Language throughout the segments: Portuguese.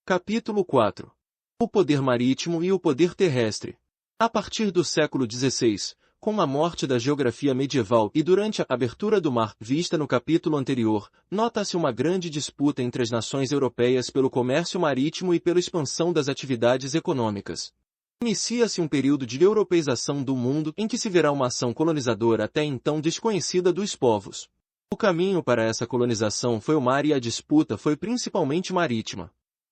Capítulo 4. O poder marítimo e o poder terrestre. A partir do século XVI, com a morte da geografia medieval e durante a abertura do mar, vista no capítulo anterior, nota-se uma grande disputa entre as nações europeias pelo comércio marítimo e pela expansão das atividades econômicas. Inicia-se um período de europeização do mundo em que se verá uma ação colonizadora até então desconhecida dos povos. O caminho para essa colonização foi o mar e a disputa foi principalmente marítima.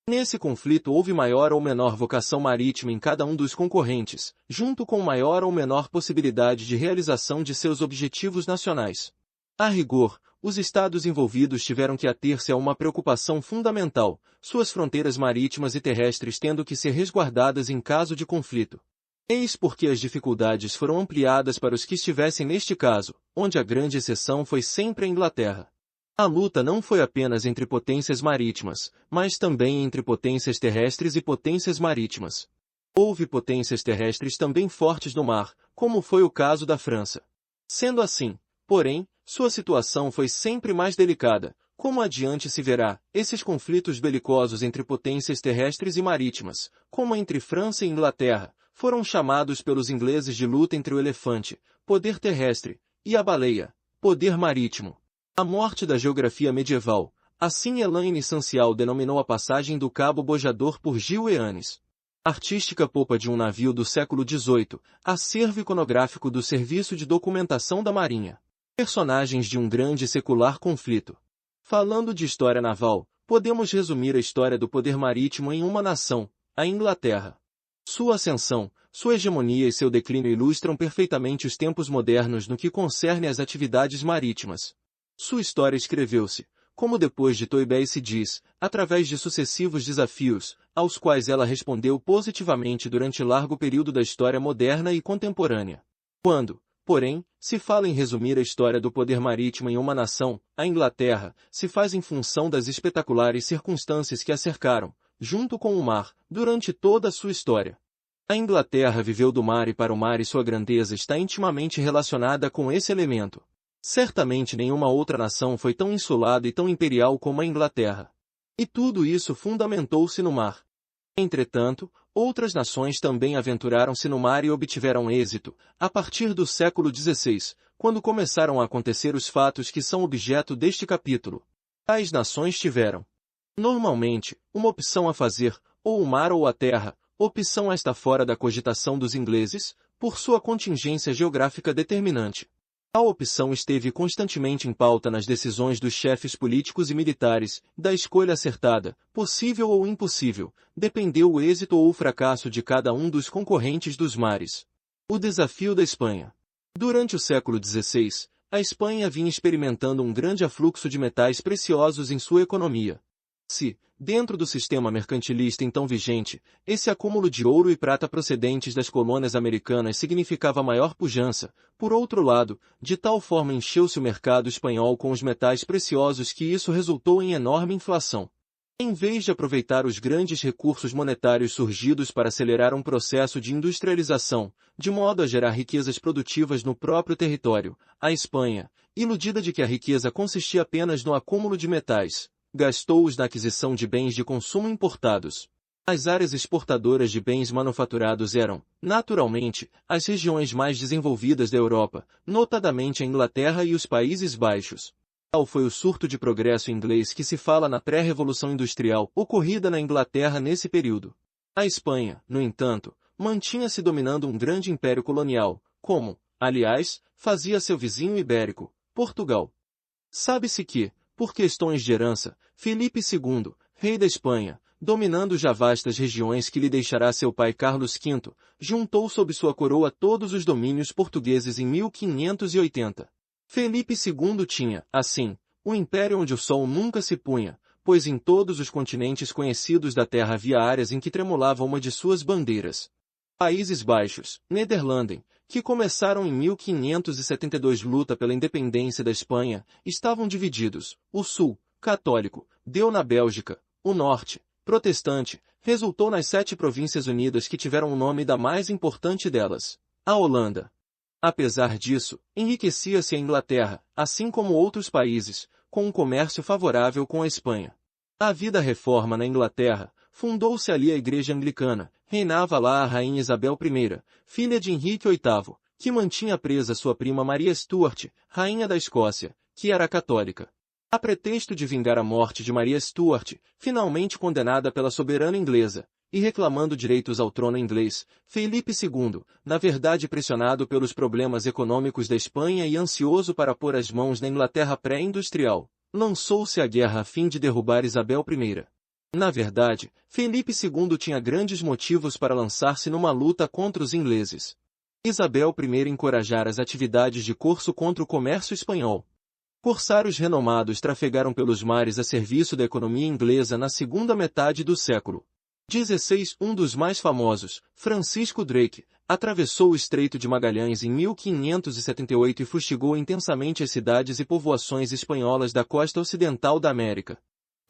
Nesse conflito houve maior ou menor vocação marítima em cada um dos concorrentes, junto com maior ou menor possibilidade de realização de seus objetivos nacionais. A rigor, os estados envolvidos tiveram que ater-se a uma preocupação fundamental, suas fronteiras marítimas e terrestres tendo que ser resguardadas em caso de conflito. Eis porque as dificuldades foram ampliadas para os que estivessem neste caso, onde a grande exceção foi sempre a Inglaterra. A luta não foi apenas entre potências marítimas, mas também entre potências terrestres e potências marítimas. Houve potências terrestres também fortes no mar, como foi o caso da França. Sendo assim, porém, sua situação foi sempre mais delicada. Como adiante se verá, esses conflitos belicosos entre potências terrestres e marítimas, como entre França e Inglaterra, foram chamados pelos ingleses de luta entre o elefante, poder terrestre, e a baleia, poder marítimo. A morte da geografia medieval, assim Elaine Sancial denominou a passagem do Cabo Bojador por Gil Eanes. Artística popa de um navio do século XVIII, acervo iconográfico do Serviço de Documentação da Marinha. Personagens de um grande secular conflito. Falando de história naval, podemos resumir a história do poder marítimo em uma nação, a Inglaterra. Sua ascensão, sua hegemonia e seu declínio ilustram perfeitamente os tempos modernos no que concerne às atividades marítimas. Sua história escreveu-se, como depois de Toynbee se diz, através de sucessivos desafios, aos quais ela respondeu positivamente durante largo período da história moderna e contemporânea. Quando, porém, se fala em resumir a história do poder marítimo em uma nação, a Inglaterra, se faz em função das espetaculares circunstâncias que a cercaram, junto com o mar, durante toda a sua história. A Inglaterra viveu do mar e para o mar e sua grandeza está intimamente relacionada com esse elemento. Certamente nenhuma outra nação foi tão insulada e tão imperial como a Inglaterra. E tudo isso fundamentou-se no mar. Entretanto, outras nações também aventuraram-se no mar e obtiveram êxito, a partir do século XVI, quando começaram a acontecer os fatos que são objeto deste capítulo. Tais nações tiveram, normalmente, uma opção a fazer, ou o mar ou a terra, opção esta fora da cogitação dos ingleses, por sua contingência geográfica determinante. Tal opção esteve constantemente em pauta nas decisões dos chefes políticos e militares, da escolha acertada, possível ou impossível, dependeu o êxito ou o fracasso de cada um dos concorrentes dos mares. O desafio da Espanha. Durante o século XVI, a Espanha vinha experimentando um grande afluxo de metais preciosos em sua economia. Se, dentro do sistema mercantilista então vigente, esse acúmulo de ouro e prata procedentes das colônias americanas significava maior pujança, por outro lado, de tal forma encheu-se o mercado espanhol com os metais preciosos que isso resultou em enorme inflação. Em vez de aproveitar os grandes recursos monetários surgidos para acelerar um processo de industrialização, de modo a gerar riquezas produtivas no próprio território, a Espanha, iludida de que a riqueza consistia apenas no acúmulo de metais, gastou-os na aquisição de bens de consumo importados. As áreas exportadoras de bens manufaturados eram, naturalmente, as regiões mais desenvolvidas da Europa, notadamente a Inglaterra e os Países Baixos. Tal foi o surto de progresso inglês que se fala na pré-revolução industrial, ocorrida na Inglaterra nesse período. A Espanha, no entanto, mantinha-se dominando um grande império colonial, como, aliás, fazia seu vizinho ibérico, Portugal. Sabe-se que, por questões de herança, Felipe II, rei da Espanha, dominando já vastas regiões que lhe deixará seu pai Carlos V, juntou sob sua coroa todos os domínios portugueses em 1580. Felipe II tinha, assim, um império onde o sol nunca se punha, pois em todos os continentes conhecidos da terra havia áreas em que tremulava uma de suas bandeiras. Países Baixos, Nederlanden, que começaram em 1572 luta pela independência da Espanha, estavam divididos. O sul, católico, deu na Bélgica. O norte, protestante, resultou nas 7 províncias unidas que tiveram o nome da mais importante delas, a Holanda. Apesar disso, enriquecia-se a Inglaterra, assim como outros países, com um comércio favorável com a Espanha. A vida reforma na Inglaterra Fundou-se ali a Igreja Anglicana, reinava lá a Rainha Isabel I, filha de Henrique VIII, que mantinha presa sua prima Maria Stuart, Rainha da Escócia, que era católica. A pretexto de vingar a morte de Maria Stuart, finalmente condenada pela soberana inglesa, e reclamando direitos ao trono inglês, Felipe II, na verdade pressionado pelos problemas econômicos da Espanha e ansioso para pôr as mãos na Inglaterra pré-industrial, lançou-se à guerra a fim de derrubar Isabel I. Na verdade, Felipe II tinha grandes motivos para lançar-se numa luta contra os ingleses. Isabel I encorajara as atividades de corso contra o comércio espanhol. Corsários renomados trafegaram pelos mares a serviço da economia inglesa na segunda metade do século XVI. Um dos mais famosos, Francisco Drake, atravessou o Estreito de Magalhães em 1578 e fustigou intensamente as cidades e povoações espanholas da costa ocidental da América.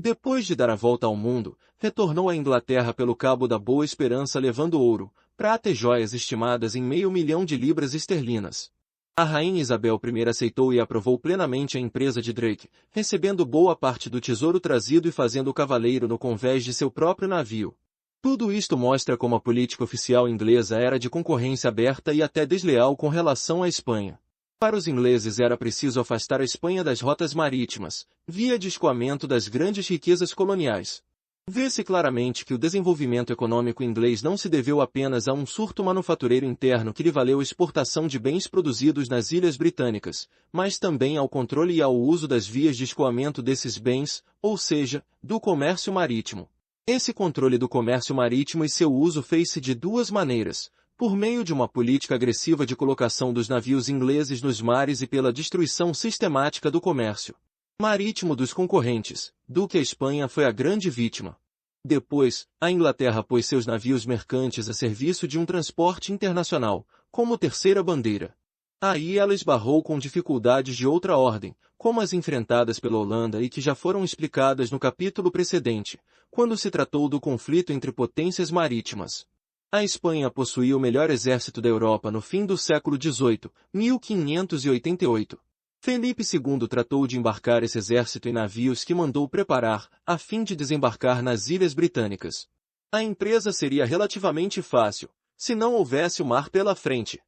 Depois de dar a volta ao mundo, retornou à Inglaterra pelo Cabo da Boa Esperança levando ouro, prata e joias estimadas em 500 mil libras esterlinas. A rainha Isabel I aceitou e aprovou plenamente a empresa de Drake, recebendo boa parte do tesouro trazido e fazendo cavaleiro no convés de seu próprio navio. Tudo isto mostra como a política oficial inglesa era de concorrência aberta e até desleal com relação à Espanha. Para os ingleses era preciso afastar a Espanha das rotas marítimas, via de escoamento das grandes riquezas coloniais. Vê-se claramente que o desenvolvimento econômico inglês não se deveu apenas a um surto manufatureiro interno que lhe valeu exportação de bens produzidos nas Ilhas Britânicas, mas também ao controle e ao uso das vias de escoamento desses bens, ou seja, do comércio marítimo. Esse controle do comércio marítimo e seu uso fez-se de duas maneiras: por meio de uma política agressiva de colocação dos navios ingleses nos mares e pela destruição sistemática do comércio marítimo dos concorrentes, do que a Espanha foi a grande vítima. Depois, a Inglaterra pôs seus navios mercantes a serviço de um transporte internacional, como terceira bandeira. Aí ela esbarrou com dificuldades de outra ordem, como as enfrentadas pela Holanda e que já foram explicadas no capítulo precedente, quando se tratou do conflito entre potências marítimas. A Espanha possuía o melhor exército da Europa no fim do século XVIII, 1588. Felipe II tratou de embarcar esse exército em navios que mandou preparar, a fim de desembarcar nas Ilhas Britânicas. A empresa seria relativamente fácil, se não houvesse o mar pela frente.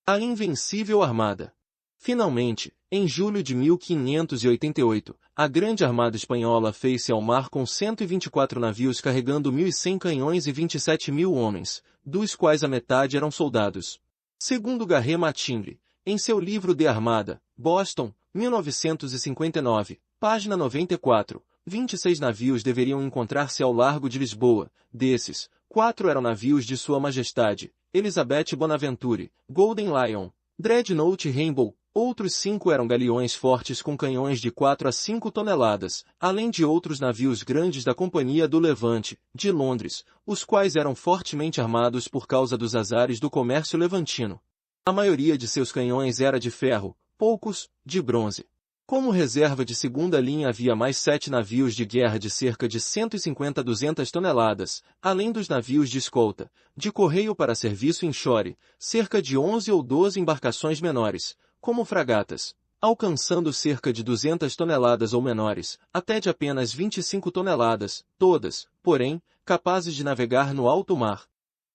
A Invencível Armada. Finalmente, em julho de 1588, a Grande Armada Espanhola fez-se ao mar com 124 navios carregando 1.100 canhões e 27.000 homens, dos quais a metade eram soldados. Segundo Garret Matingue, em seu livro De Armada, Boston, 1959, página 94, 26 navios deveriam encontrar-se ao largo de Lisboa. Desses, 4 eram navios de Sua Majestade, Elizabeth Bonaventure, Golden Lion, Dreadnought Rainbow. Outros 5 eram galeões fortes com canhões de 4 a 5 toneladas, além de outros navios grandes da Companhia do Levante, de Londres, os quais eram fortemente armados por causa dos azares do comércio levantino. A maioria de seus canhões era de ferro, poucos, de bronze. Como reserva de segunda linha havia mais 7 navios de guerra de cerca de 150 a 200 toneladas, além dos navios de escolta, de correio para serviço em shore, cerca de 11 ou 12 embarcações menores, como fragatas, alcançando cerca de 200 toneladas ou menores, até de apenas 25 toneladas, todas, porém, capazes de navegar no alto mar.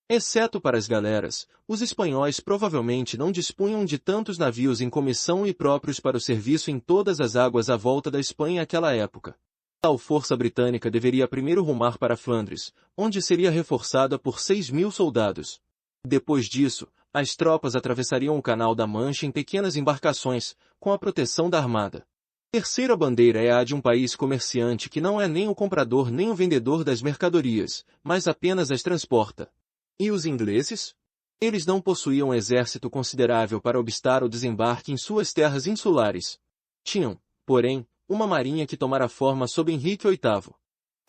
Exceto para as galeras, os espanhóis provavelmente não dispunham de tantos navios em comissão e próprios para o serviço em todas as águas à volta da Espanha àquela época. Tal força britânica deveria primeiro rumar para Flandres, onde seria reforçada por 6.000 soldados. Depois disso, as tropas atravessariam o Canal da Mancha em pequenas embarcações, com a proteção da armada. Terceira bandeira é a de um país comerciante que não é nem o comprador nem o vendedor das mercadorias, mas apenas as transporta. E os ingleses? Eles não possuíam um exército considerável para obstar o desembarque em suas terras insulares. Tinham, porém, uma marinha que tomara forma sob Henrique VIII.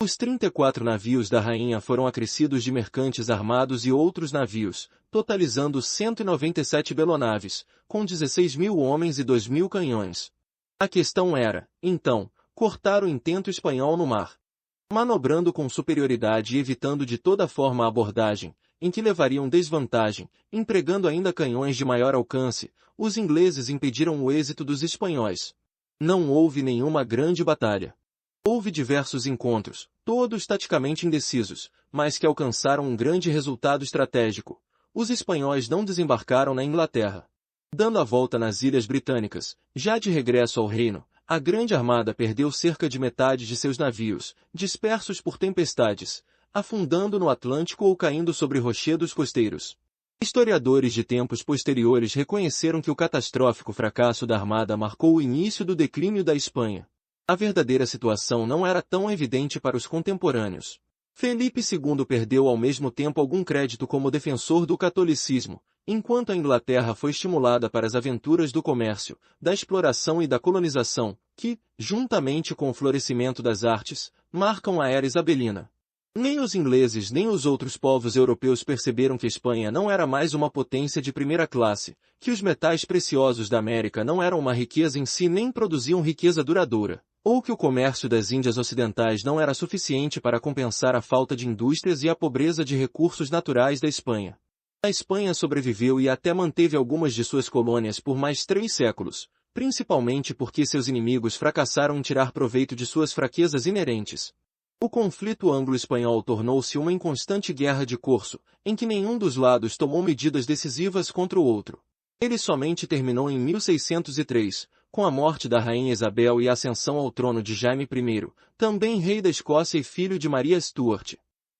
Os 34 navios da rainha foram acrescidos de mercantes armados e outros navios, totalizando 197 belonaves, com 16.000 homens e 2.000 canhões. A questão era, então, cortar o intento espanhol no mar. Manobrando com superioridade e evitando de toda forma a abordagem, em que levariam desvantagem, empregando ainda canhões de maior alcance, os ingleses impediram o êxito dos espanhóis. Não houve nenhuma grande batalha. Houve diversos encontros, todos taticamente indecisos, mas que alcançaram um grande resultado estratégico. Os espanhóis não desembarcaram na Inglaterra. Dando a volta nas Ilhas Britânicas, já de regresso ao reino, a Grande Armada perdeu cerca de metade de seus navios, dispersos por tempestades, afundando no Atlântico ou caindo sobre rochedos costeiros. Historiadores de tempos posteriores reconheceram que o catastrófico fracasso da Armada marcou o início do declínio da Espanha. A verdadeira situação não era tão evidente para os contemporâneos. Felipe II perdeu ao mesmo tempo algum crédito como defensor do catolicismo, enquanto a Inglaterra foi estimulada para as aventuras do comércio, da exploração e da colonização, que, juntamente com o florescimento das artes, marcam a era isabelina. Nem os ingleses nem os outros povos europeus perceberam que a Espanha não era mais uma potência de primeira classe, que os metais preciosos da América não eram uma riqueza em si nem produziam riqueza duradoura, ou que o comércio das Índias Ocidentais não era suficiente para compensar a falta de indústrias e a pobreza de recursos naturais da Espanha. A Espanha sobreviveu e até manteve algumas de suas colônias por mais 3 séculos, principalmente porque seus inimigos fracassaram em tirar proveito de suas fraquezas inerentes. O conflito anglo-espanhol tornou-se uma inconstante guerra de corso, em que nenhum dos lados tomou medidas decisivas contra o outro. Ele somente terminou em 1603, com a morte da rainha Isabel e a ascensão ao trono de Jaime I, também rei da Escócia e filho de Maria Stuart.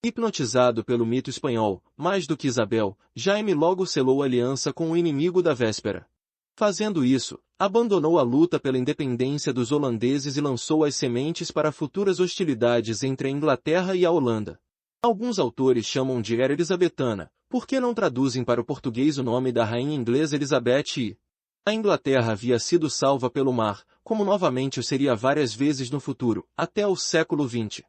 Hipnotizado pelo mito espanhol, mais do que Isabel, Jaime logo selou aliança com o inimigo da véspera. Fazendo isso, abandonou a luta pela independência dos holandeses e lançou as sementes para futuras hostilidades entre a Inglaterra e a Holanda. Alguns autores chamam de Era Elisabetana, porque não traduzem para o português o nome da rainha inglesa Elizabeth I. A Inglaterra havia sido salva pelo mar, como novamente o seria várias vezes no futuro, até o século XX.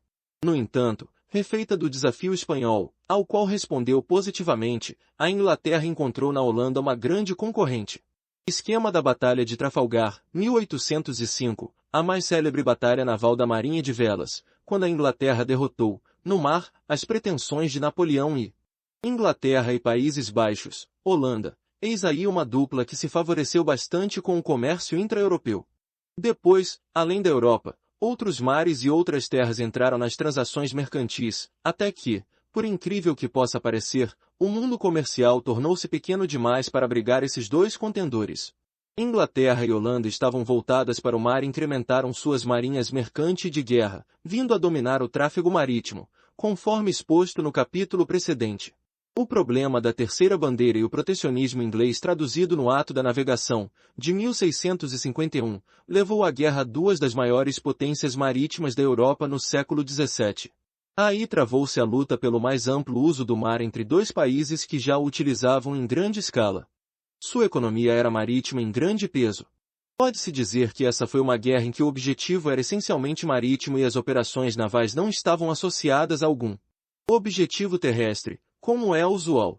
No entanto, refeita do desafio espanhol, ao qual respondeu positivamente, a Inglaterra encontrou na Holanda uma grande concorrente. Esquema da Batalha de Trafalgar, 1805, a mais célebre batalha naval da Marinha de Velas, quando a Inglaterra derrotou, no mar, as pretensões de Napoleão e Inglaterra e Países Baixos, Holanda. Eis aí uma dupla que se favoreceu bastante com o comércio intra-europeu. Depois, além da Europa, outros mares e outras terras entraram nas transações mercantis, até que, por incrível que possa parecer, o mundo comercial tornou-se pequeno demais para abrigar esses dois contendores. Inglaterra e Holanda estavam voltadas para o mar e incrementaram suas marinhas mercante e de guerra, vindo a dominar o tráfego marítimo, conforme exposto no capítulo precedente. O problema da terceira bandeira e o protecionismo inglês traduzido no Ato da Navegação, de 1651, levou à guerra duas das maiores potências marítimas da Europa no século XVII. Aí travou-se a luta pelo mais amplo uso do mar entre dois países que já o utilizavam em grande escala. Sua economia era marítima em grande peso. Pode-se dizer que essa foi uma guerra em que o objetivo era essencialmente marítimo e as operações navais não estavam associadas a algum objetivo terrestre, como é usual.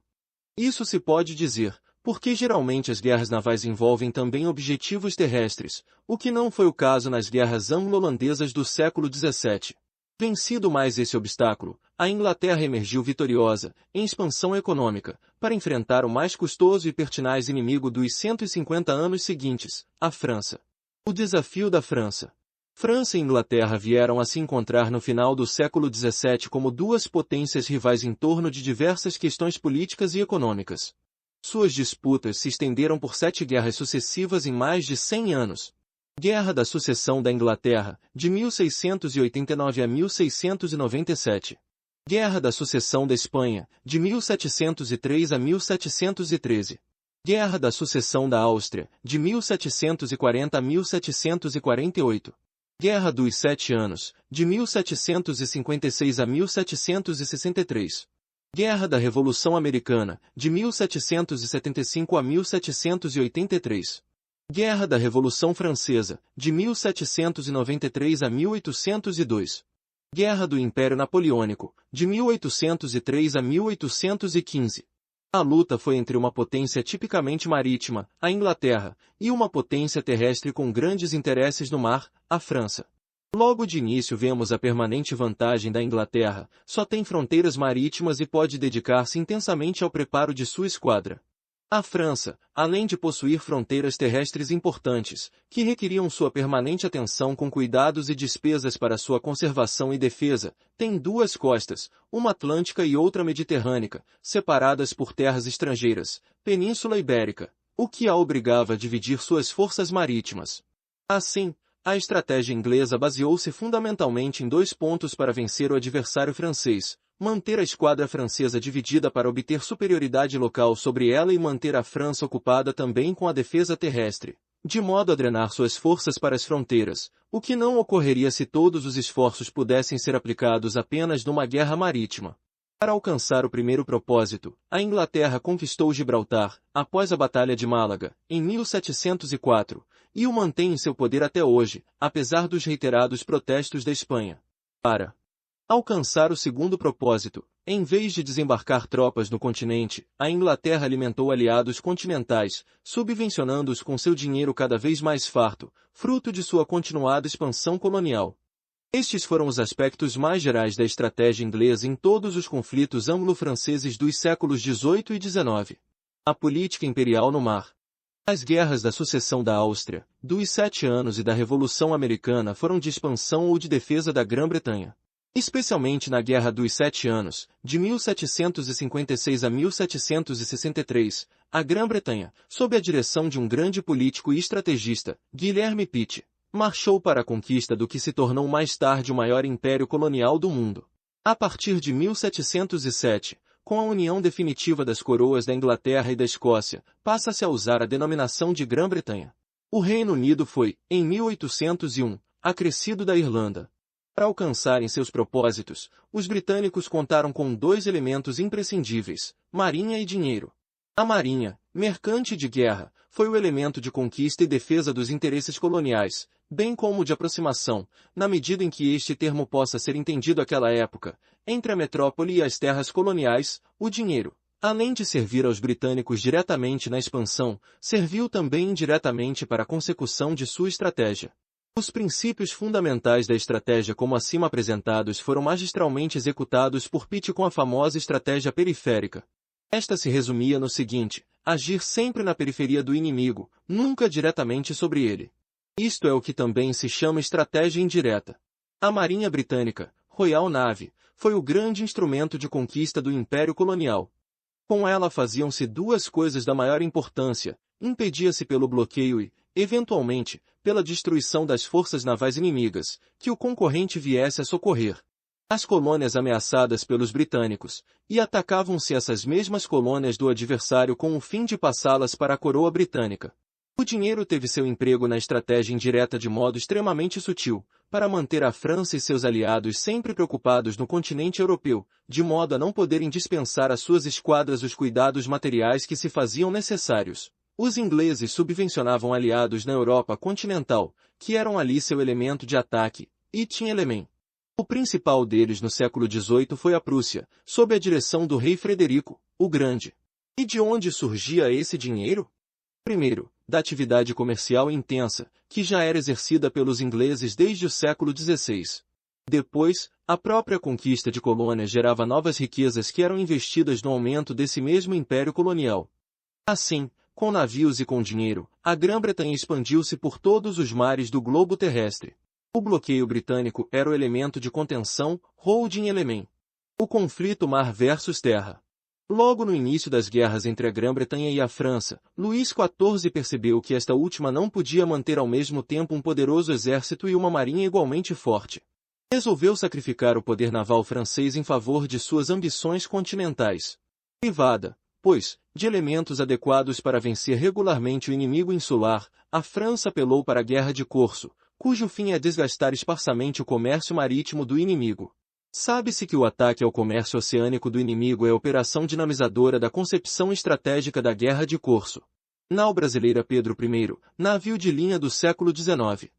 Isso se pode dizer, porque geralmente as guerras navais envolvem também objetivos terrestres, o que não foi o caso nas guerras anglo-holandesas do século XVII. Vencido mais esse obstáculo, a Inglaterra emergiu vitoriosa, em expansão econômica, para enfrentar o mais custoso e pertinaz inimigo dos 150 anos seguintes, a França. O desafio da França. França e Inglaterra vieram a se encontrar no final do século XVII como duas potências rivais em torno de diversas questões políticas e econômicas. Suas disputas se estenderam por 7 guerras sucessivas em mais de 100 anos. Guerra da Sucessão da Inglaterra, de 1689 a 1697. Guerra da Sucessão da Espanha, de 1703 a 1713. Guerra da Sucessão da Áustria, de 1740 a 1748. Guerra dos 7 Anos, de 1756 a 1763. Guerra da Revolução Americana, de 1775 a 1783. Guerra da Revolução Francesa, de 1793 a 1802. Guerra do Império Napoleônico, de 1803 a 1815. A luta foi entre uma potência tipicamente marítima, a Inglaterra, e uma potência terrestre com grandes interesses no mar, a França. Logo de início vemos a permanente vantagem da Inglaterra, só tem fronteiras marítimas e pode dedicar-se intensamente ao preparo de sua esquadra. A França, além de possuir fronteiras terrestres importantes, que requeriam sua permanente atenção com cuidados e despesas para sua conservação e defesa, tem duas costas, uma atlântica e outra mediterrânea, separadas por terras estrangeiras, Península Ibérica, o que a obrigava a dividir suas forças marítimas. Assim, a estratégia inglesa baseou-se fundamentalmente em dois pontos para vencer o adversário francês: manter a esquadra francesa dividida para obter superioridade local sobre ela e manter a França ocupada também com a defesa terrestre, de modo a drenar suas forças para as fronteiras, o que não ocorreria se todos os esforços pudessem ser aplicados apenas numa guerra marítima. Para alcançar o primeiro propósito, a Inglaterra conquistou Gibraltar, após a Batalha de Málaga, em 1704, e o mantém em seu poder até hoje, apesar dos reiterados protestos da Espanha. Para alcançar o segundo propósito, em vez de desembarcar tropas no continente, a Inglaterra alimentou aliados continentais, subvencionando-os com seu dinheiro cada vez mais farto, fruto de sua continuada expansão colonial. Estes foram os aspectos mais gerais da estratégia inglesa em todos os conflitos anglo-franceses dos séculos XVIII e XIX. A política imperial no mar. As guerras da sucessão da Áustria, dos 7 anos e da Revolução Americana foram de expansão ou de defesa da Grã-Bretanha. Especialmente na Guerra dos 7 Anos, de 1756 a 1763, a Grã-Bretanha, sob a direção de um grande político e estrategista, Guilherme Pitt, marchou para a conquista do que se tornou mais tarde o maior império colonial do mundo. A partir de 1707, com a união definitiva das coroas da Inglaterra e da Escócia, passa-se a usar a denominação de Grã-Bretanha. O Reino Unido foi, em 1801, acrescido da Irlanda. Para alcançarem seus propósitos, os britânicos contaram com dois elementos imprescindíveis: marinha e dinheiro. A marinha, mercante de guerra, foi o elemento de conquista e defesa dos interesses coloniais, bem como de aproximação, na medida em que este termo possa ser entendido àquela época, entre a metrópole e as terras coloniais. O dinheiro, além de servir aos britânicos diretamente na expansão, serviu também indiretamente para a consecução de sua estratégia. Os princípios fundamentais da estratégia como acima apresentados foram magistralmente executados por Pitt com a famosa estratégia periférica. Esta se resumia no seguinte: agir sempre na periferia do inimigo, nunca diretamente sobre ele. Isto é o que também se chama estratégia indireta. A Marinha Britânica, Royal Navy, foi o grande instrumento de conquista do Império Colonial. Com ela faziam-se duas coisas da maior importância: impedia-se pelo bloqueio e, eventualmente, pela destruição das forças navais inimigas, que o concorrente viesse a socorrer as colônias ameaçadas pelos britânicos, e atacavam-se essas mesmas colônias do adversário com o fim de passá-las para a coroa britânica. O dinheiro teve seu emprego na estratégia indireta de modo extremamente sutil, para manter a França e seus aliados sempre preocupados no continente europeu, de modo a não poderem dispensar às suas esquadras os cuidados materiais que se faziam necessários. Os ingleses subvencionavam aliados na Europa continental, que eram ali seu elemento de ataque, e Tinhelemen. O principal deles no século XVIII foi a Prússia, sob a direção do rei Frederico, o Grande. E de onde surgia esse dinheiro? Primeiro, da atividade comercial intensa, que já era exercida pelos ingleses desde o século XVI. Depois, a própria conquista de colônias gerava novas riquezas que eram investidas no aumento desse mesmo império colonial. Assim, com navios e com dinheiro, a Grã-Bretanha expandiu-se por todos os mares do globo terrestre. O bloqueio britânico era o elemento de contenção, holding element. O conflito mar versus terra. Logo no início das guerras entre a Grã-Bretanha e a França, Luís XIV percebeu que esta última não podia manter ao mesmo tempo um poderoso exército e uma marinha igualmente forte. Resolveu sacrificar o poder naval francês em favor de suas ambições continentais. Privada, pois, de elementos adequados para vencer regularmente o inimigo insular, a França apelou para a Guerra de Corso, cujo fim é desgastar esparsamente o comércio marítimo do inimigo. Sabe-se que o ataque ao comércio oceânico do inimigo é a operação dinamizadora da concepção estratégica da Guerra de Corso. Nau brasileira Pedro I, navio de linha do século XIX.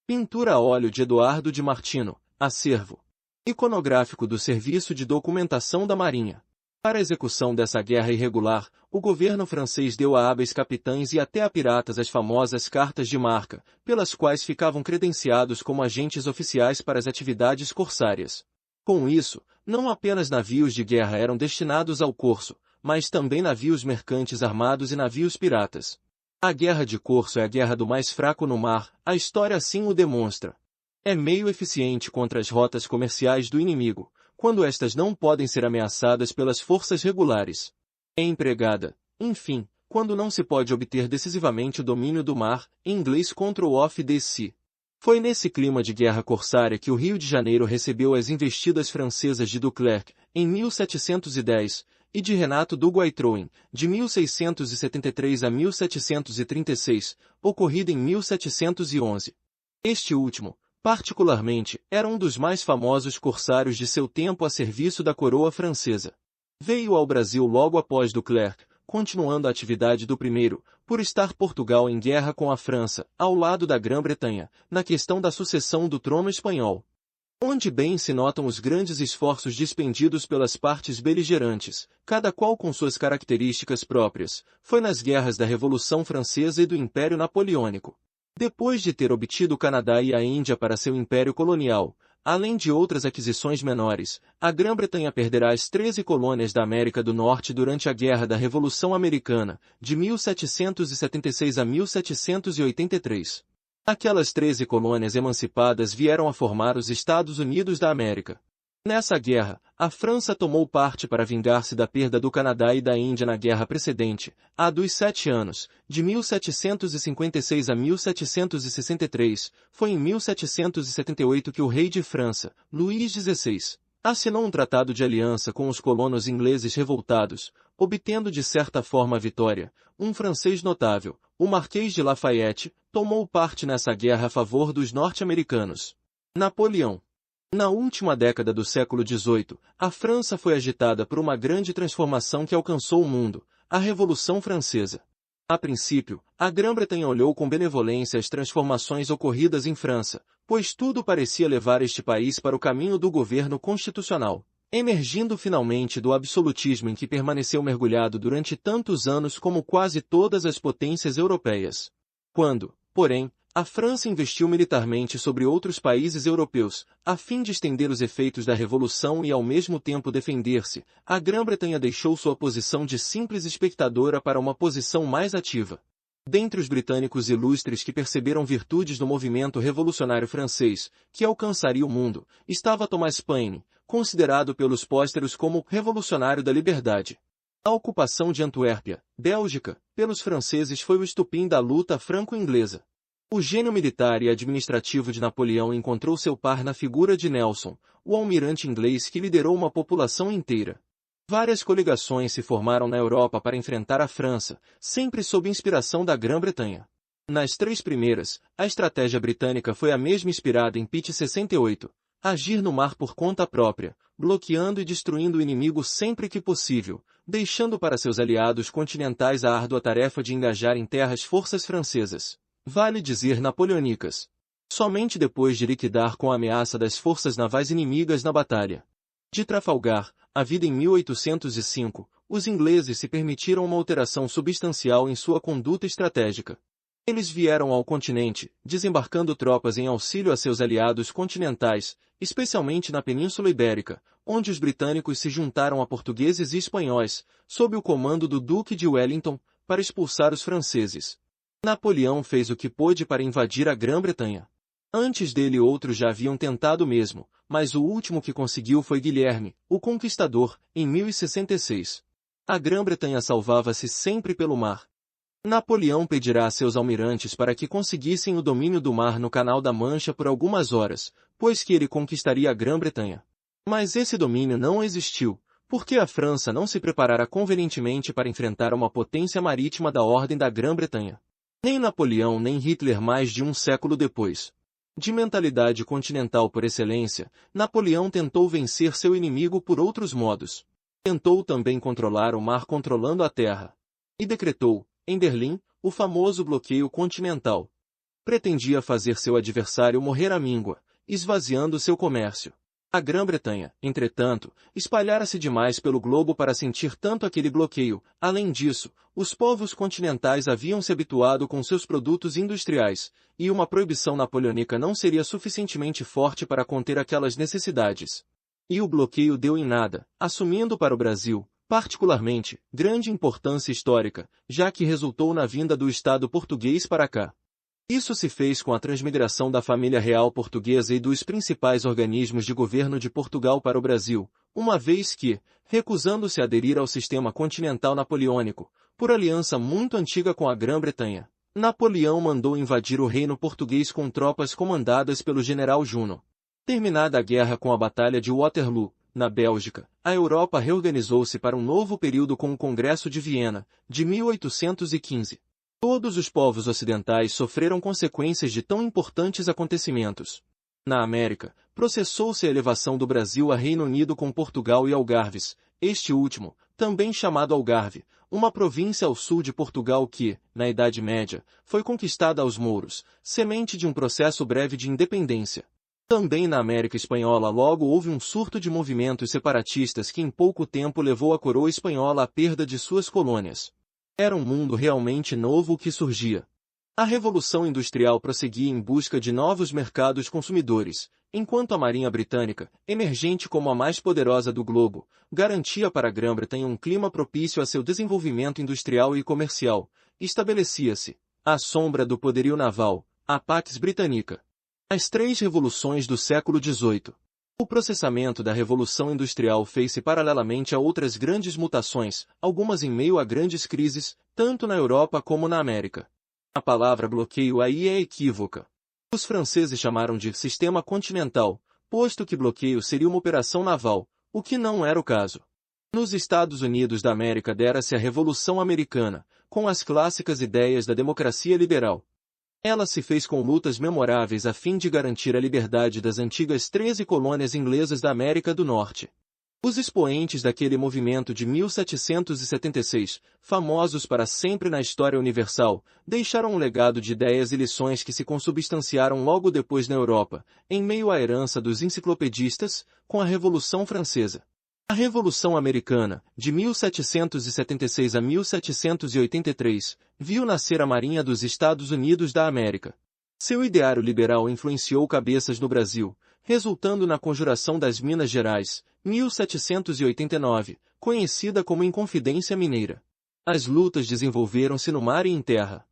Pintura a óleo de Eduardo de Martino, acervo iconográfico do Serviço de Documentação da Marinha. Para a execução dessa guerra irregular, o governo francês deu a hábeis capitães e até a piratas as famosas cartas de marca, pelas quais ficavam credenciados como agentes oficiais para as atividades corsárias. Com isso, não apenas navios de guerra eram destinados ao corso, mas também navios mercantes armados e navios piratas. A guerra de corso é a guerra do mais fraco no mar, a história assim o demonstra. É meio eficiente contra as rotas comerciais do inimigo, quando estas não podem ser ameaçadas pelas forças regulares. É empregada, enfim, quando não se pode obter decisivamente o domínio do mar, em inglês Control of the Sea. Foi nesse clima de guerra corsária que o Rio de Janeiro recebeu as investidas francesas de Duclerc, em 1710, e de Renato du Guaitroin, de 1673 a 1736, ocorrida em 1711. Este último, particularmente, era um dos mais famosos corsários de seu tempo a serviço da coroa francesa. Veio ao Brasil logo após Duclerc, continuando a atividade do primeiro, por estar Portugal em guerra com a França, ao lado da Grã-Bretanha, na questão da sucessão do trono espanhol. Onde bem se notam os grandes esforços dispendidos pelas partes beligerantes, cada qual com suas características próprias, foi nas guerras da Revolução Francesa e do Império Napoleônico. Depois de ter obtido o Canadá e a Índia para seu império colonial, além de outras aquisições menores, a Grã-Bretanha perderá as 13 colônias da América do Norte durante a Guerra da Revolução Americana, de 1776 a 1783. Aquelas 13 colônias emancipadas vieram a formar os Estados Unidos da América. Nessa guerra, a França tomou parte para vingar-se da perda do Canadá e da Índia na guerra precedente, a dos 7 anos, de 1756 a 1763, foi em 1778 que o rei de França, Luís XVI, assinou um tratado de aliança com os colonos ingleses revoltados, obtendo de certa forma a vitória. Um francês notável, o Marquês de Lafayette, tomou parte nessa guerra a favor dos norte-americanos. Napoleão. Na última década do século XVIII, a França foi agitada por uma grande transformação que alcançou o mundo, a Revolução Francesa. A princípio, a Grã-Bretanha olhou com benevolência as transformações ocorridas em França, pois tudo parecia levar este país para o caminho do governo constitucional, emergindo finalmente do absolutismo em que permaneceu mergulhado durante tantos anos como quase todas as potências europeias. Quando, porém, a França investiu militarmente sobre outros países europeus, a fim de estender os efeitos da Revolução e ao mesmo tempo defender-se, a Grã-Bretanha deixou sua posição de simples espectadora para uma posição mais ativa. Dentre os britânicos ilustres que perceberam virtudes do movimento revolucionário francês, que alcançaria o mundo, estava Thomas Paine, considerado pelos pósteros como revolucionário da liberdade. A ocupação de Antuérpia, Bélgica, pelos franceses foi o estupim da luta franco-inglesa. O gênio militar e administrativo de Napoleão encontrou seu par na figura de Nelson, o almirante inglês que liderou uma população inteira. Várias coligações se formaram na Europa para enfrentar a França, sempre sob inspiração da Grã-Bretanha. Nas 3 primeiras, a estratégia britânica foi a mesma inspirada em Pitt 68, agir no mar por conta própria, bloqueando e destruindo o inimigo sempre que possível, deixando para seus aliados continentais a árdua tarefa de engajar em terras forças francesas. Vale dizer napoleônicas. Somente depois de liquidar com a ameaça das forças navais inimigas na batalha de Trafalgar, havida em 1805, os ingleses se permitiram uma alteração substancial em sua conduta estratégica. Eles vieram ao continente, desembarcando tropas em auxílio a seus aliados continentais, especialmente na Península Ibérica, onde os britânicos se juntaram a portugueses e espanhóis, sob o comando do Duque de Wellington, para expulsar os franceses. Napoleão fez o que pôde para invadir a Grã-Bretanha. Antes dele outros já haviam tentado o mesmo, mas o último que conseguiu foi Guilherme, o Conquistador, em 1066. A Grã-Bretanha salvava-se sempre pelo mar. Napoleão pedirá a seus almirantes para que conseguissem o domínio do mar no Canal da Mancha por algumas horas, pois que ele conquistaria a Grã-Bretanha. Mas esse domínio não existiu, porque a França não se preparara convenientemente para enfrentar uma potência marítima da Ordem da Grã-Bretanha. Nem Napoleão nem Hitler mais de um século depois. De mentalidade continental por excelência, Napoleão tentou vencer seu inimigo por outros modos. Tentou também controlar o mar controlando a terra. E decretou, em Berlim, o famoso bloqueio continental. Pretendia fazer seu adversário morrer à míngua, esvaziando seu comércio. A Grã-Bretanha, entretanto, espalhara-se demais pelo globo para sentir tanto aquele bloqueio. Além disso, os povos continentais haviam se habituado com seus produtos industriais, e uma proibição napoleônica não seria suficientemente forte para conter aquelas necessidades. E o bloqueio deu em nada, assumindo para o Brasil, Particularmente, grande importância histórica, já que resultou na vinda do Estado português para cá. Isso se fez com a transmigração da família real portuguesa e dos principais organismos de governo de Portugal para o Brasil, uma vez que, recusando-se a aderir ao sistema continental napoleônico, por aliança muito antiga com a Grã-Bretanha, Napoleão mandou invadir o reino português com tropas comandadas pelo general Junot. Terminada a guerra com a Batalha de Waterloo, na Bélgica, a Europa reorganizou-se para um novo período com o Congresso de Viena, de 1815. Todos os povos ocidentais sofreram consequências de tão importantes acontecimentos. Na América, processou-se a elevação do Brasil a Reino Unido com Portugal e Algarves, este último, também chamado Algarve, uma província ao sul de Portugal que, na Idade Média, foi conquistada aos mouros, semente de um processo breve de independência. Também na América Espanhola logo houve um surto de movimentos separatistas que em pouco tempo levou a coroa espanhola à perda de suas colônias. Era um mundo realmente novo que surgia. A Revolução Industrial prosseguia em busca de novos mercados consumidores, enquanto a Marinha Britânica, emergente como a mais poderosa do globo, garantia para a Grã-Bretanha um clima propício a seu desenvolvimento industrial e comercial. Estabelecia-se, à sombra do poderio naval, a Pax Britannica. As três revoluções do século XVIII. O processamento da Revolução Industrial fez-se paralelamente a outras grandes mutações, algumas em meio a grandes crises, tanto na Europa como na América. A palavra bloqueio aí é equívoca. Os franceses chamaram de sistema continental, posto que bloqueio seria uma operação naval, o que não era o caso. Nos Estados Unidos da América dera-se a Revolução Americana, com as clássicas ideias da democracia liberal. Ela se fez com lutas memoráveis a fim de garantir a liberdade das antigas 13 colônias inglesas da América do Norte. Os expoentes daquele movimento de 1776, famosos para sempre na história universal, deixaram um legado de ideias e lições que se consubstanciaram logo depois na Europa, em meio à herança dos enciclopedistas, com a Revolução Francesa. A Revolução Americana, de 1776 a 1783, viu nascer a Marinha dos Estados Unidos da América. Seu ideário liberal influenciou cabeças no Brasil, resultando na Conjuração das Minas Gerais, 1789, conhecida como Inconfidência Mineira. As lutas desenvolveram-se no mar e em terra.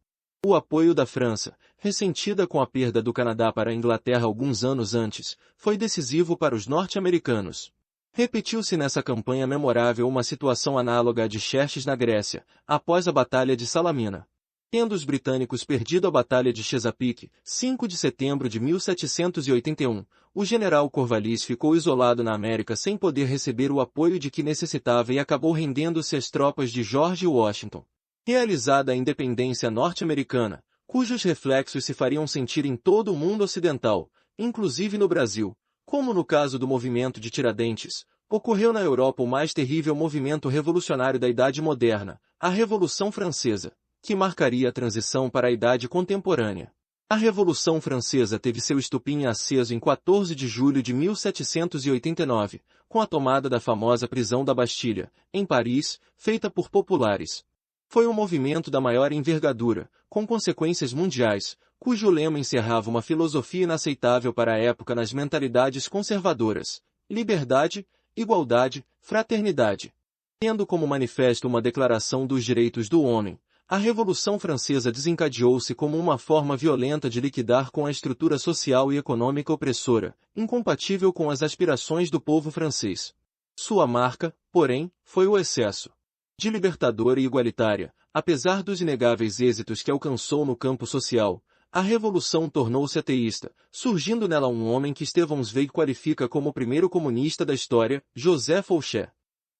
O apoio da França, ressentida com a perda do Canadá para a Inglaterra alguns anos antes, foi decisivo para os norte-americanos. Repetiu-se nessa campanha memorável uma situação análoga à de Xerxes na Grécia, após a Batalha de Salamina. Tendo os britânicos perdido a Batalha de Chesapeake, 5 de setembro de 1781, o general Cornwallis ficou isolado na América sem poder receber o apoio de que necessitava e acabou rendendo-se às tropas de George Washington. Realizada a independência norte-americana, cujos reflexos se fariam sentir em todo o mundo ocidental, inclusive no Brasil, como no caso do movimento de Tiradentes, ocorreu na Europa o mais terrível movimento revolucionário da Idade Moderna, a Revolução Francesa, que marcaria a transição para a Idade Contemporânea. A Revolução Francesa teve seu estupim aceso em 14 de julho de 1789, com a tomada da famosa prisão da Bastilha, em Paris, feita por populares. Foi um movimento da maior envergadura, com consequências mundiais, cujo lema encerrava uma filosofia inaceitável para a época nas mentalidades conservadoras: liberdade, igualdade, fraternidade. Tendo como manifesto uma declaração dos direitos do homem, a Revolução Francesa desencadeou-se como uma forma violenta de liquidar com a estrutura social e econômica opressora, incompatível com as aspirações do povo francês. Sua marca, porém, foi o excesso de libertadora e igualitária. Apesar dos inegáveis êxitos que alcançou no campo social, a Revolução tornou-se ateísta, surgindo nela um homem que Estevão Zweig qualifica como o primeiro comunista da história, José Fouché.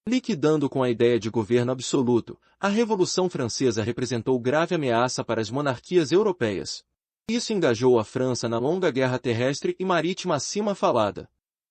Liquidando com a ideia de governo absoluto, a Revolução Francesa representou grave ameaça para as monarquias europeias. Isso engajou a França na longa guerra terrestre e marítima acima falada.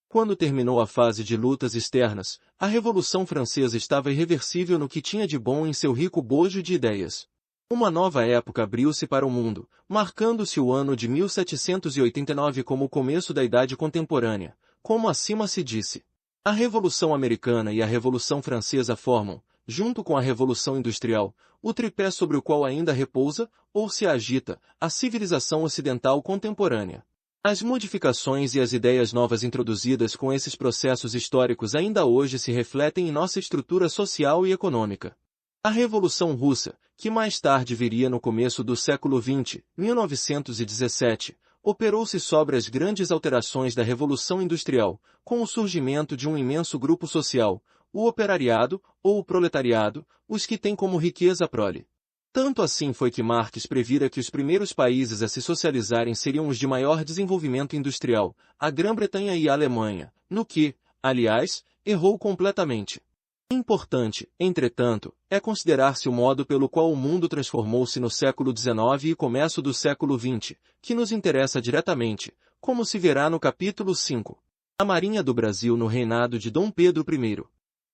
Quando terminou a fase de lutas externas, a Revolução Francesa estava irreversível no que tinha de bom em seu rico bojo de ideias. Uma nova época abriu-se para o mundo, marcando-se o ano de 1789 como o começo da Idade Contemporânea, como acima se disse. A Revolução Americana e a Revolução Francesa formam, junto com a Revolução Industrial, o tripé sobre o qual ainda repousa, ou se agita, a civilização ocidental contemporânea. As modificações e as ideias novas introduzidas com esses processos históricos ainda hoje se refletem em nossa estrutura social e econômica. A Revolução Russa, que mais tarde viria no começo do século XX, 1917, operou-se sobre as grandes alterações da Revolução Industrial, com o surgimento de um imenso grupo social, o operariado, ou o proletariado, os que têm como riqueza a prole. Tanto assim foi que Marx previra que os primeiros países a se socializarem seriam os de maior desenvolvimento industrial, a Grã-Bretanha e a Alemanha, no que, aliás, errou completamente. Importante, entretanto, é considerar-se o modo pelo qual o mundo transformou-se no século XIX e começo do século XX, que nos interessa diretamente, como se verá no capítulo 5. A Marinha do Brasil no reinado de Dom Pedro I.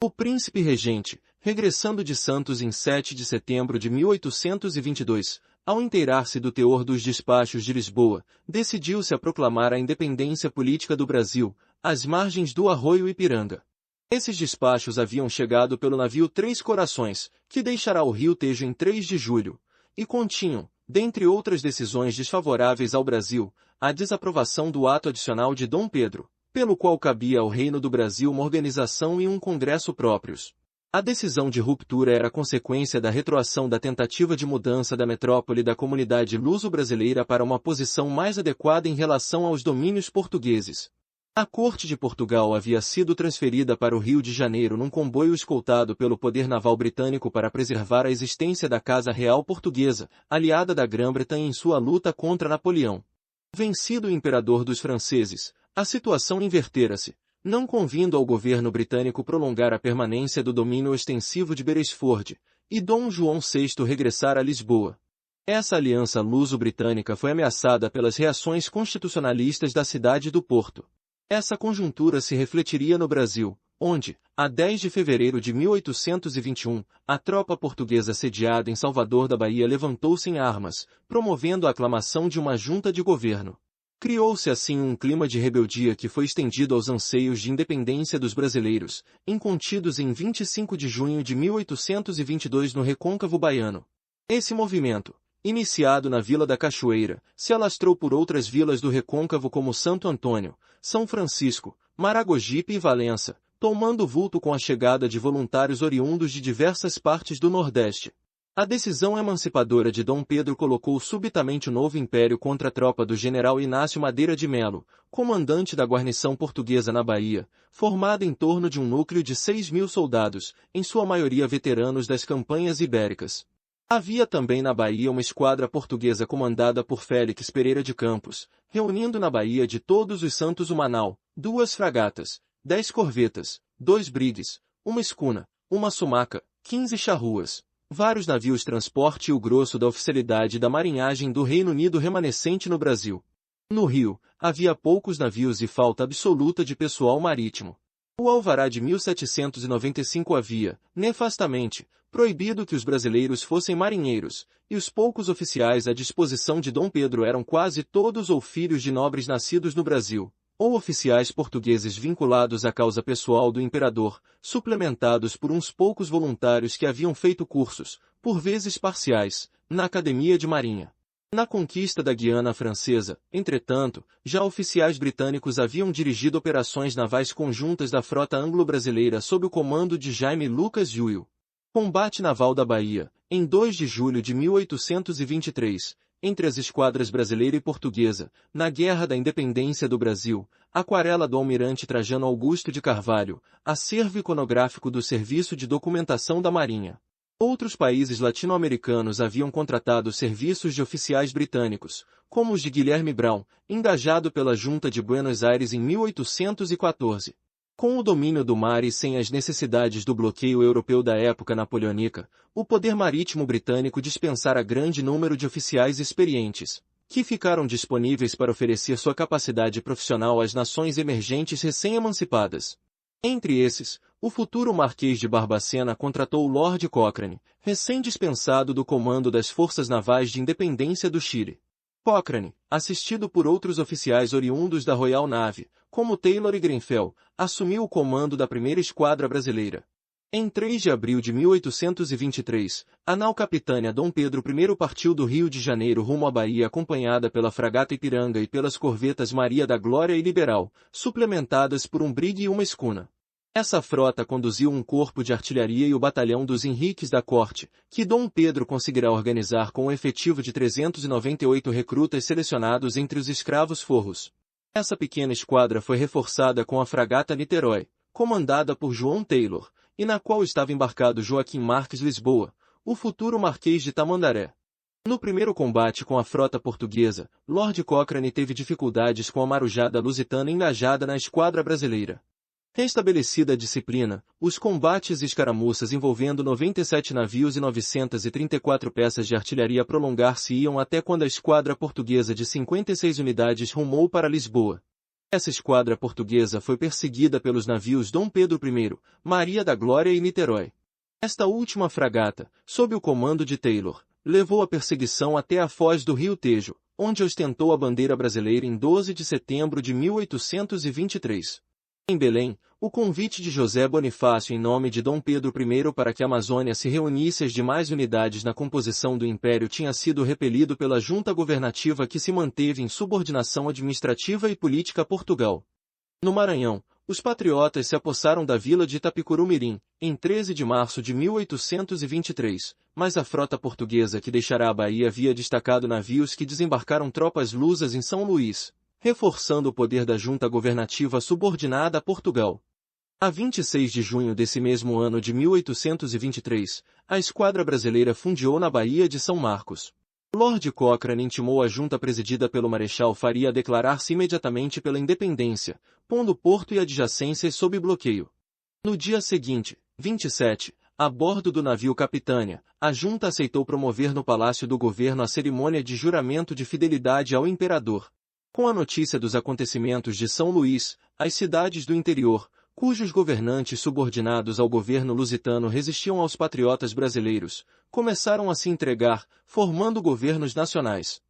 O príncipe regente, regressando de Santos em 7 de setembro de 1822, ao inteirar-se do teor dos despachos de Lisboa, decidiu-se a proclamar a independência política do Brasil, às margens do arroio Ipiranga. Esses despachos haviam chegado pelo navio Três Corações, que deixará o Rio Tejo em 3 de julho, e continham, dentre outras decisões desfavoráveis ao Brasil, a desaprovação do ato adicional de Dom Pedro, pelo qual cabia ao Reino do Brasil uma organização e um congresso próprios. A decisão de ruptura era consequência da retroação da tentativa de mudança da metrópole da comunidade luso-brasileira para uma posição mais adequada em relação aos domínios portugueses. A corte de Portugal havia sido transferida para o Rio de Janeiro num comboio escoltado pelo poder naval britânico para preservar a existência da Casa Real Portuguesa, aliada da Grã-Bretanha em sua luta contra Napoleão. Vencido o imperador dos franceses, a situação invertera-se, não convindo ao governo britânico prolongar a permanência do domínio extensivo de Beresford, e Dom João VI regressar a Lisboa. Essa aliança luso-britânica foi ameaçada pelas reações constitucionalistas da cidade do Porto. Essa conjuntura se refletiria no Brasil, onde, a 10 de fevereiro de 1821, a tropa portuguesa sediada em Salvador da Bahia levantou-se em armas, promovendo a aclamação de uma junta de governo. Criou-se assim um clima de rebeldia que foi estendido aos anseios de independência dos brasileiros, incontidos em 25 de junho de 1822 no Recôncavo Baiano. Esse movimento, iniciado na Vila da Cachoeira, se alastrou por outras vilas do Recôncavo como Santo Antônio, São Francisco, Maragogipe e Valença, tomando vulto com a chegada de voluntários oriundos de diversas partes do Nordeste. A decisão emancipadora de Dom Pedro colocou subitamente o novo império contra a tropa do general Inácio Madeira de Melo, comandante da guarnição portuguesa na Bahia, formada em torno de um núcleo de 6.000 soldados, em sua maioria veteranos das campanhas ibéricas. Havia também na Bahia uma esquadra portuguesa comandada por Félix Pereira de Campos, reunindo na Baía de Todos os Santos uma nau, 2 fragatas, 10 corvetas, 2 brigues, uma escuna, uma sumaca, 15 charruas, vários navios transporte e o grosso da oficialidade da marinhagem do Reino Unido remanescente no Brasil. No Rio, havia poucos navios e falta absoluta de pessoal marítimo. O alvará de 1795 havia, nefastamente, proibido que os brasileiros fossem marinheiros, e os poucos oficiais à disposição de Dom Pedro eram quase todos ou filhos de nobres nascidos no Brasil, ou oficiais portugueses vinculados à causa pessoal do imperador, suplementados por uns poucos voluntários que haviam feito cursos, por vezes parciais, na Academia de Marinha. Na conquista da Guiana Francesa, entretanto, já oficiais britânicos haviam dirigido operações navais conjuntas da frota anglo-brasileira sob o comando de Jaime Lucas Juio. Combate naval da Bahia, em 2 de julho de 1823, entre as esquadras brasileira e portuguesa, na Guerra da Independência do Brasil, aquarela do almirante Trajano Augusto de Carvalho, acervo iconográfico do Serviço de Documentação da Marinha. Outros países latino-americanos haviam contratado serviços de oficiais britânicos, como os de Guilherme Brown, engajado pela Junta de Buenos Aires em 1814. Com o domínio do mar e sem as necessidades do bloqueio europeu da época napoleônica, o poder marítimo britânico dispensara grande número de oficiais experientes, que ficaram disponíveis para oferecer sua capacidade profissional às nações emergentes recém-emancipadas. Entre esses, o futuro Marquês de Barbacena contratou Lord Cochrane, recém-dispensado do comando das Forças Navais de Independência do Chile. Cochrane, assistido por outros oficiais oriundos da Royal Navy, como Taylor e Grenfell, assumiu o comando da primeira esquadra brasileira. Em 3 de abril de 1823, a nau capitânia Dom Pedro I partiu do Rio de Janeiro rumo à Bahia acompanhada pela fragata Ipiranga e pelas corvetas Maria da Glória e Liberal, suplementadas por um brigue e uma escuna. Essa frota conduziu um corpo de artilharia e o batalhão dos Henriques da Corte, que Dom Pedro conseguirá organizar com um efetivo de 398 recrutas selecionados entre os escravos forros. Essa pequena esquadra foi reforçada com a fragata Niterói, comandada por João Taylor, e na qual estava embarcado Joaquim Marques Lisboa, o futuro Marquês de Tamandaré. No primeiro combate com a frota portuguesa, Lord Cochrane teve dificuldades com a marujada lusitana engajada na esquadra brasileira. Restabelecida a disciplina, os combates e escaramuças envolvendo 97 navios e 934 peças de artilharia prolongar-se-iam até quando a esquadra portuguesa de 56 unidades rumou para Lisboa. Essa esquadra portuguesa foi perseguida pelos navios Dom Pedro I, Maria da Glória e Niterói. Esta última fragata, sob o comando de Taylor, levou a perseguição até a foz do Rio Tejo, onde ostentou a bandeira brasileira em 12 de setembro de 1823. Em Belém, o convite de José Bonifácio em nome de Dom Pedro I para que a Amazônia se reunisse as demais unidades na composição do Império tinha sido repelido pela junta governativa que se manteve em subordinação administrativa e política a Portugal. No Maranhão, os patriotas se apossaram da vila de Itapicurumirim, em 13 de março de 1823, mas a frota portuguesa que deixará a Bahia havia destacado navios que desembarcaram tropas lusas em São Luís, reforçando o poder da junta governativa subordinada a Portugal. A 26 de junho desse mesmo ano de 1823, a esquadra brasileira fundeou na Baía de São Marcos. Lord Cochrane intimou a junta presidida pelo Marechal Faria a declarar-se imediatamente pela independência, pondo o porto e adjacências sob bloqueio. No dia seguinte, 27, a bordo do navio Capitânia, a junta aceitou promover no Palácio do Governo a cerimônia de juramento de fidelidade ao imperador. Com a notícia dos acontecimentos de São Luís, as cidades do interior, cujos governantes subordinados ao governo lusitano resistiam aos patriotas brasileiros, começaram a se entregar, formando governos nacionais.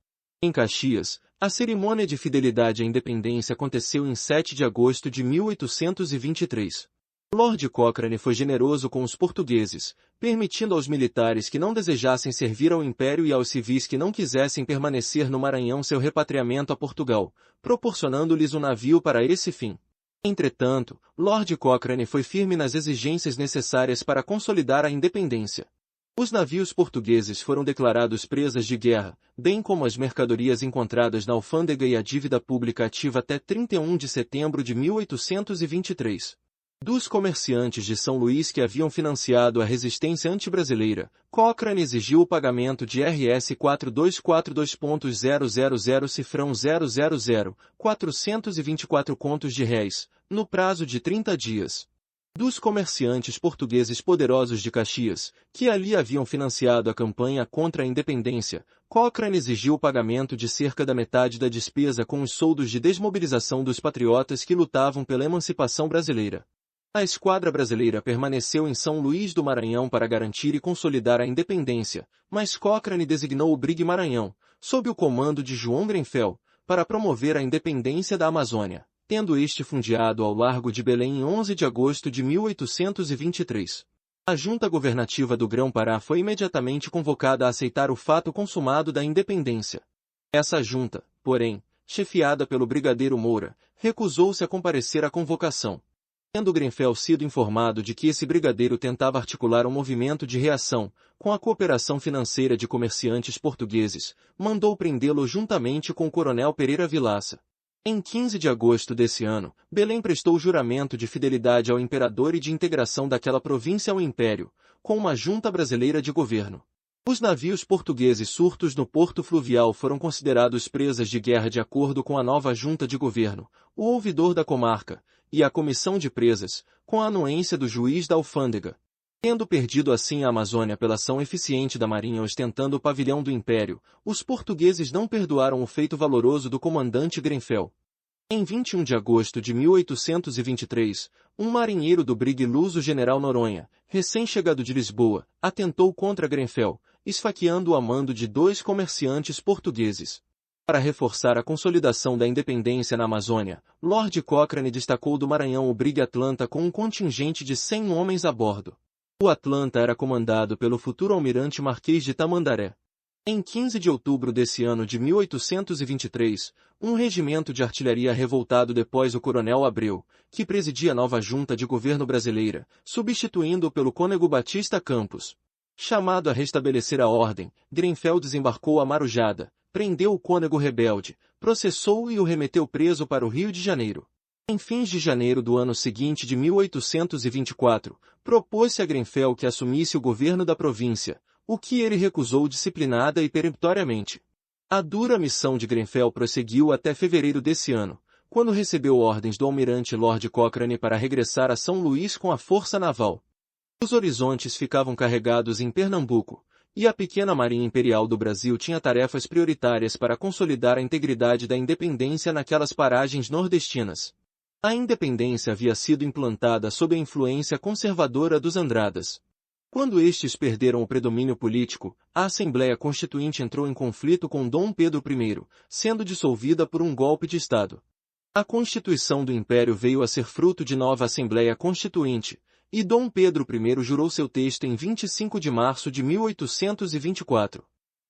Em Caxias, a cerimônia de fidelidade à independência aconteceu em 7 de agosto de 1823. Lord Cochrane foi generoso com os portugueses, permitindo aos militares que não desejassem servir ao Império e aos civis que não quisessem permanecer no Maranhão seu repatriamento a Portugal, proporcionando-lhes um navio para esse fim. Entretanto, Lord Cochrane foi firme nas exigências necessárias para consolidar a independência. Os navios portugueses foram declarados presas de guerra, bem como as mercadorias encontradas na alfândega e a dívida pública ativa até 31 de setembro de 1823. Dos comerciantes de São Luís que haviam financiado a resistência anti-brasileira, Cochrane exigiu o pagamento de RS 4242.000 cifrão 000, 424 contos de réis, no prazo de 30 dias. Dos comerciantes portugueses poderosos de Caxias, que ali haviam financiado a campanha contra a independência, Cochrane exigiu o pagamento de cerca da metade da despesa com os soldos de desmobilização dos patriotas que lutavam pela emancipação brasileira. A esquadra brasileira permaneceu em São Luís do Maranhão para garantir e consolidar a independência, mas Cochrane designou o Brigue Maranhão, sob o comando de João Grenfell, para promover a independência da Amazônia, tendo este fundeado ao largo de Belém em 11 de agosto de 1823. A junta governativa do Grão-Pará foi imediatamente convocada a aceitar o fato consumado da independência. Essa junta, porém, chefiada pelo brigadeiro Moura, recusou-se a comparecer à convocação. Tendo Grenfell sido informado de que esse brigadeiro tentava articular um movimento de reação, com a cooperação financeira de comerciantes portugueses, mandou prendê-lo juntamente com o coronel Pereira Vilaça. Em 15 de agosto desse ano, Belém prestou juramento de fidelidade ao imperador e de integração daquela província ao império, com uma junta brasileira de governo. Os navios portugueses surtos no porto fluvial foram considerados presas de guerra de acordo com a nova junta de governo, o ouvidor da comarca, e a comissão de presas, com a anuência do juiz da alfândega. Tendo perdido assim a Amazônia pela ação eficiente da marinha ostentando o pavilhão do Império, os portugueses não perdoaram o feito valoroso do comandante Grenfell. Em 21 de agosto de 1823, um marinheiro do brigue luso General Noronha, recém-chegado de Lisboa, atentou contra Grenfell, esfaqueando-o a mando de 2 comerciantes portugueses. Para reforçar a consolidação da independência na Amazônia, Lord Cochrane destacou do Maranhão o brigue Atlanta com um contingente de 100 homens a bordo. O Atlanta era comandado pelo futuro almirante Marquês de Tamandaré. Em 15 de outubro desse ano de 1823, um regimento de artilharia revoltado depôs o coronel Abreu, que presidia a nova junta de governo brasileira, substituindo-o pelo cônego Batista Campos. Chamado a restabelecer a ordem, Grenfell desembarcou a Marujada, prendeu o cônego rebelde, processou-o e o remeteu preso para o Rio de Janeiro. Em fins de janeiro do ano seguinte de 1824, propôs-se a Grenfell que assumisse o governo da província, o que ele recusou disciplinada e peremptoriamente. A dura missão de Grenfell prosseguiu até fevereiro desse ano, quando recebeu ordens do almirante Lord Cochrane para regressar a São Luís com a força naval. Os horizontes ficavam carregados em Pernambuco, e a pequena Marinha Imperial do Brasil tinha tarefas prioritárias para consolidar a integridade da independência naquelas paragens nordestinas. A independência havia sido implantada sob a influência conservadora dos Andradas. Quando estes perderam o predomínio político, a Assembleia Constituinte entrou em conflito com Dom Pedro I, sendo dissolvida por um golpe de Estado. A Constituição do Império veio a ser fruto de nova Assembleia Constituinte, e Dom Pedro I jurou seu texto em 25 de março de 1824.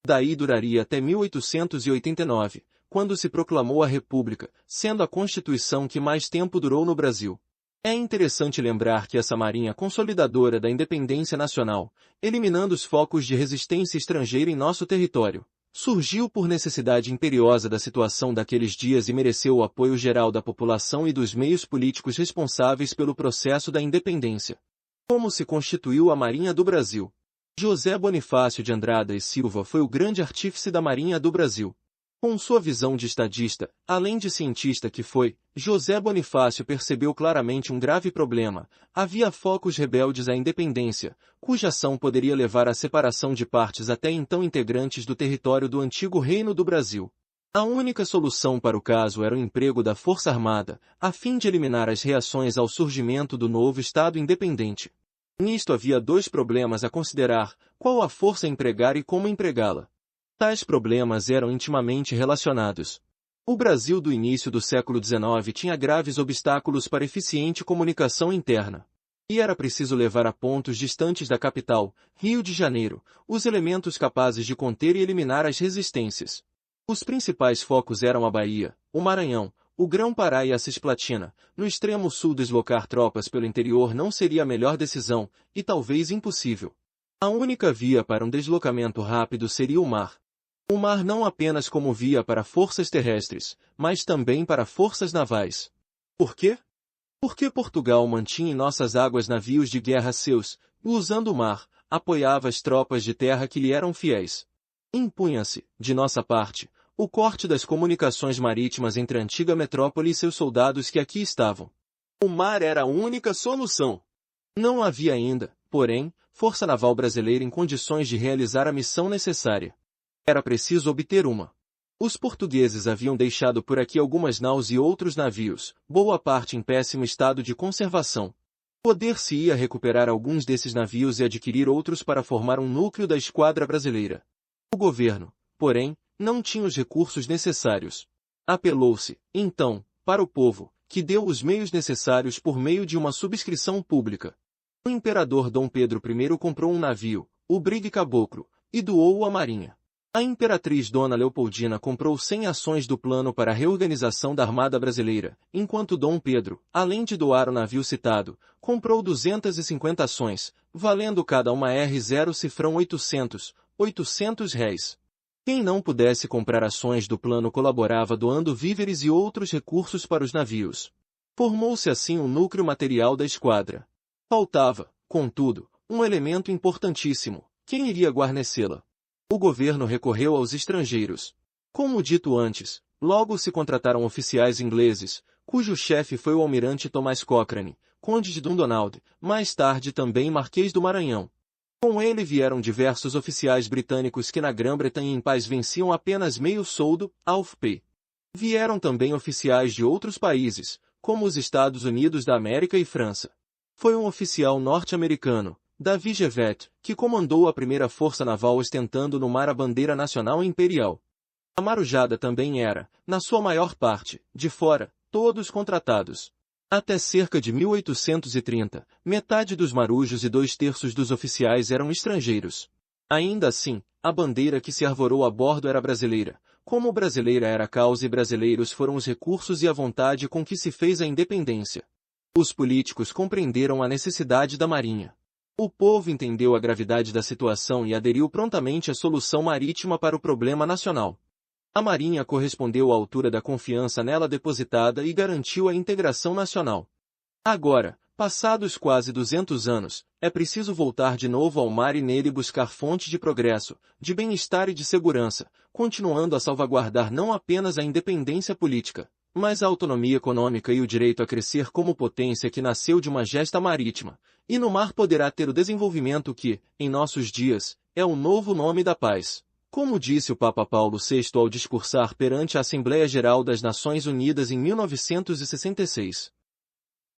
Daí duraria até 1889, quando se proclamou a República, sendo a Constituição que mais tempo durou no Brasil. É interessante lembrar que essa marinha consolidadora da independência nacional, eliminando os focos de resistência estrangeira em nosso território, surgiu por necessidade imperiosa da situação daqueles dias e mereceu o apoio geral da população e dos meios políticos responsáveis pelo processo da independência. Como se constituiu a Marinha do Brasil? José Bonifácio de Andrada e Silva foi o grande artífice da Marinha do Brasil. Com sua visão de estadista, além de cientista que foi, José Bonifácio percebeu claramente um grave problema. Havia focos rebeldes à independência, cuja ação poderia levar à separação de partes até então integrantes do território do antigo Reino do Brasil. A única solução para o caso era o emprego da Força Armada, a fim de eliminar as reações ao surgimento do novo Estado independente. Nisto havia dois problemas a considerar: qual a força a empregar e como empregá-la. Tais problemas eram intimamente relacionados. O Brasil do início do século XIX tinha graves obstáculos para eficiente comunicação interna. E era preciso levar a pontos distantes da capital, Rio de Janeiro, os elementos capazes de conter e eliminar as resistências. Os principais focos eram a Bahia, o Maranhão, o Grão-Pará e a Cisplatina. No extremo sul deslocar tropas pelo interior não seria a melhor decisão, e talvez impossível. A única via para um deslocamento rápido seria o mar. O mar não apenas como via para forças terrestres, mas também para forças navais. Por quê? Porque Portugal mantinha em nossas águas navios de guerra seus, e usando o mar, apoiava as tropas de terra que lhe eram fiéis. Impunha-se, de nossa parte, o corte das comunicações marítimas entre a antiga metrópole e seus soldados que aqui estavam. O mar era a única solução. Não havia ainda, porém, força naval brasileira em condições de realizar a missão necessária. Era preciso obter uma. Os portugueses haviam deixado por aqui algumas naus e outros navios, boa parte em péssimo estado de conservação. Poder-se-ia recuperar alguns desses navios e adquirir outros para formar um núcleo da esquadra brasileira. O governo, porém, não tinha os recursos necessários. Apelou-se, então, para o povo, que deu os meios necessários por meio de uma subscrição pública. O imperador Dom Pedro I comprou um navio, o Brigue Caboclo, e doou-o à Marinha. A imperatriz Dona Leopoldina comprou 100 ações do plano para a reorganização da Armada Brasileira, enquanto Dom Pedro, além de doar o navio citado, comprou 250 ações, valendo cada uma R0 cifrão 800 réis. Quem não pudesse comprar ações do plano colaborava doando víveres e outros recursos para os navios. Formou-se assim um núcleo material da esquadra. Faltava, contudo, um elemento importantíssimo: quem iria guarnecê-la? O governo recorreu aos estrangeiros. Como dito antes, logo se contrataram oficiais ingleses, cujo chefe foi o almirante Thomas Cochrane, conde de Dundonald, mais tarde também Marquês do Maranhão. Com ele vieram diversos oficiais britânicos que na Grã-Bretanha em paz venciam apenas meio soldo, half-pay. Vieram também oficiais de outros países, como os Estados Unidos da América e França. Foi um oficial norte-americano, Davi Gevet, que comandou a primeira força naval ostentando no mar a bandeira nacional e imperial. A marujada também era, na sua maior parte, de fora, todos contratados. Até cerca de 1830, metade dos marujos e 2/3 dos oficiais eram estrangeiros. Ainda assim, a bandeira que se arvorou a bordo era brasileira. Como brasileira era a causa e brasileiros foram os recursos e a vontade com que se fez a independência. Os políticos compreenderam a necessidade da marinha. O povo entendeu a gravidade da situação e aderiu prontamente à solução marítima para o problema nacional. A marinha correspondeu à altura da confiança nela depositada e garantiu a integração nacional. Agora, passados quase 200 anos, é preciso voltar de novo ao mar e nele buscar fontes de progresso, de bem-estar e de segurança, continuando a salvaguardar não apenas a independência política, mas a autonomia econômica e o direito a crescer como potência que nasceu de uma gesta marítima, e no mar poderá ter o desenvolvimento que, em nossos dias, é o novo nome da paz. Como disse o Papa Paulo VI ao discursar perante a Assembleia Geral das Nações Unidas em 1966.